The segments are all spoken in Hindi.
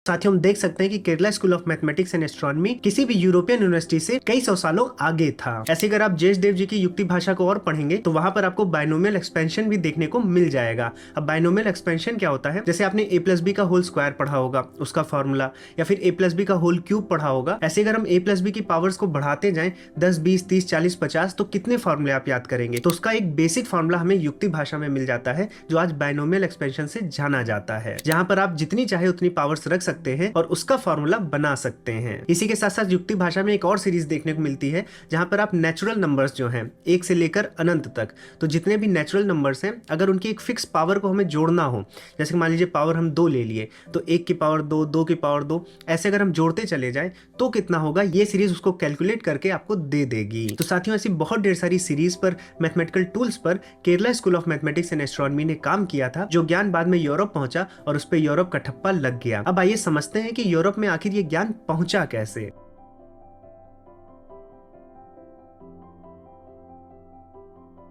साथियों हम देख सकते हैं कि Kerala school of mathematics and astronomy किसी भी यूरोपियन यूनिवर्सिटी से कई सौ सालों आगे था। ऐसे अगर आप जयेश देव जी की युक्ति भाषा को और पढ़ेंगे तो वहां पर आपको बाइनोमियल एक्सपेंशन भी देखने को मिल जाएगा। अब बाइनोमियल एक्सपेंशन क्या होता है, जैसे आपने a प्लस बी का होल स्क्वायर पढ़ा होगा उसका फॉर्मूला, या फिर a प्लस बी का होल क्यूब पढ़ा होगा। ऐसे अगर हम a प्लस बी की पावर्स को बढ़ाते जाएं 10, 20, 30, 40, 50 तो कितने फॉर्मूले आप याद करेंगे। तो उसका एक बेसिक फॉर्मूला हमें युक्ति भाषा में मिल जाता है जो आज बाइनोमियल एक्सपेंशन से जाना जाता है, जहां पर आप जितनी चाहे उतनी पावर्स रख सकते हैं और उसका फॉर्मूला बना सकते हैं। इसी के साथ साथ युक्ति भाषा में एक और सीरीज देखने को मिलती है जहां पर आप नेचुरल नंबर्स जो हैं 1 से लेकर अनंत तक, तो जितने भी नेचुरल नंबर्स हैं अगर उनकी एक फिक्स पावर को हमें जोड़ना हो, जैसे मान लीजिए पावर हम 2 ले लिए तो 1 की पावर 2, 2 की पावर 2, ऐसे अगर हम जोड़ते चले जाएं तो कितना होगा, ये सीरीज उसको कैलकुलेट करके आपको दे देगी। तो साथियों ऐसी बहुत ढेर सारी सीरीज पर, मैथमेटिकल टूल्स पर Kerala school of mathematics and astronomy ने काम किया था, जो ज्ञान बाद में यूरोप पहुंचा और उस पर यूरोप का ठप्पा लग गया। अब आइए समझते हैं कि यूरोप में आखिर ये ज्ञान पहुंचा कैसे।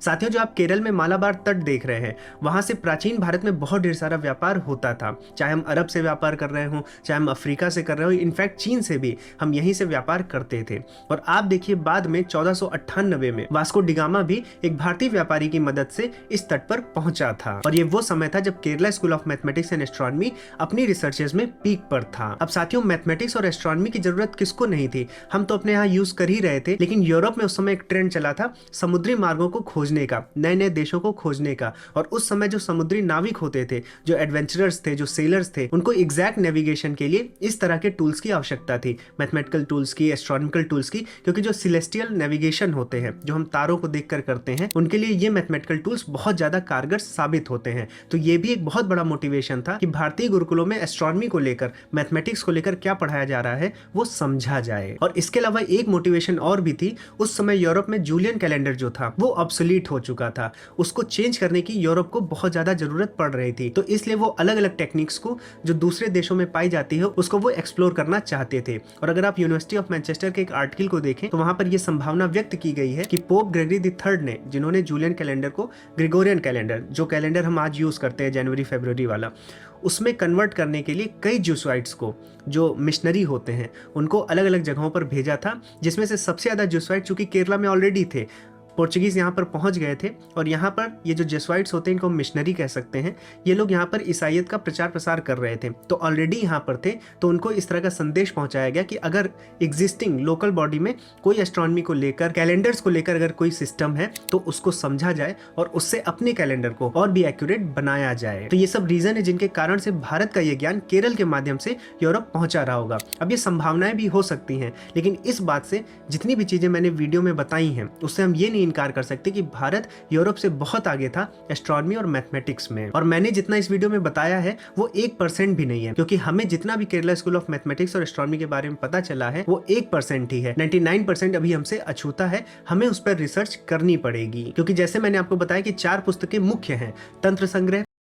साथियों जो आप केरल में मालाबार तट देख रहे हैं, वहां से प्राचीन भारत में बहुत ढेर सारा व्यापार होता था। चाहे हम अरब से व्यापार कर रहे हो, चाहे हम अफ्रीका से कर रहे हो, इनफैक्ट चीन से भी हम यहीं से व्यापार करते थे। और आप देखिए बाद में 1498 में वास्को डिगामा भी एक भारतीय व्यापारी की मदद से इस तट पर पहुंचा था। और ये वो समय था जब Kerala school of mathematics and astronomy अपनी रिसर्चेज में पीक पर था। अब साथियों मैथमेटिक्स और एस्ट्रोनॉमी की जरूरत किसको नहीं थी, हम तो अपने यहाँ यूज कर ही रहे थे, लेकिन यूरोप में उस समय एक ट्रेंड चला था समुद्री मार्गों को खोजने का, नए नए देशों को खोजने का। और उस समय जो समुद्री नाविक होते थे, जो एडवेंचरर्स थे, जो सेलर्स थे, उनको एग्जैक्ट नेविगेशन के लिए इस तरह के टूल्स की आवश्यकता थी, मैथमेटिकल टूल्स की, एस्ट्रोनॉमिकल टूल्स की, क्योंकि जो सिलेस्टियल नेविगेशन होते हैं, जो हम तारों को देखकर करते हैं, उनके लिए ये मैथमेटिकल टूल्स बहुत ज्यादा कारगर साबित होते हैं। तो ये भी एक बहुत बड़ा मोटिवेशन था कि भारतीय गुरुकुलों में एस्ट्रोनॉमी को लेकर, मैथमेटिक्स को लेकर क्या पढ़ाया जा रहा है वो समझा जाए। और इसके अलावा एक मोटिवेशन और भी थी, उस समय यूरोप में जूलियन कैलेंडर जो था वो ऑब्सोलीट हो चुका था, उसको चेंज करने की यूरोप को बहुत ज्यादा जरूरत पड़ रही थी। तो इसलिए वो अलग अलग टेक्निक्स को जो दूसरे देशों में पाई जाती है उसको वो एक्सप्लोर करना चाहते थे। और अगर आप यूनिवर्सिटी ऑफ मैनचेस्टर के एक आर्टिकल को देखें तो वहां पर यह संभावना व्यक्त की गई है कि पोप ग्रेगरी द थर्ड ने, जिन्होंने जूलियन कैलेंडर को ग्रेगोरियन कैलेंडर, जो कैलेंडर हम आज यूज करते हैं जनवरी फरवरी वाला, उसमें कन्वर्ट करने के लिए कई ज्यूसाइट्स को, जो मिशनरी होते हैं, उनको अलग अलग जगहों पर भेजा था, जिसमें से सबसे ज्यादा ज्यूसाइट चूंकि केरला में ऑलरेडी थे, पोर्चुगीज यहाँ पर पहुंच गए थे। और यहाँ पर ये जो जेसुइट्स होते हैं, इनको मिशनरी कह सकते हैं, ये लोग यहाँ पर ईसाइयत का प्रचार प्रसार कर रहे थे, तो ऑलरेडी यहाँ पर थे। तो उनको इस तरह का संदेश पहुंचाया गया कि अगर एग्जिस्टिंग लोकल बॉडी में कोई एस्ट्रोनॉमी को लेकर, कैलेंडर्स को लेकर अगर कोई सिस्टम है तो उसको समझा जाए और उससे अपने कैलेंडर को और भी एक्यूरेट बनाया जाए। तो ये सब रीजन है जिनके कारण से भारत का ये ज्ञान केरल के माध्यम से यूरोप पहुंचा रहा होगा। अब ये संभावनाएं भी हो सकती हैं, लेकिन इस बात से जितनी भी चीजें मैंने वीडियो में बताई हैं उससे हम ये नहीं इनकार कर सकते कि भारत यूरोप से बहुत आगे था एस्ट्रोनॉमी और मैथमेटिक्स में। और मैंने जितना इस वीडियो में बताया है वो 1% भी नहीं है, क्योंकि हमें जितना भी केरला स्कूल ऑफ मैथमेटिक्स और एस्ट्रोनॉमी के बारे में पता चला है वो 1% ही है। 99% अभी हमसे अछूता है, हमें उस पर रिसर्च करनी पड़ेगी। क्योंकि जैसे मैंने आपको बताया कि 4 पुस्तकें मुख्य हैं, तंत्र संग्रह,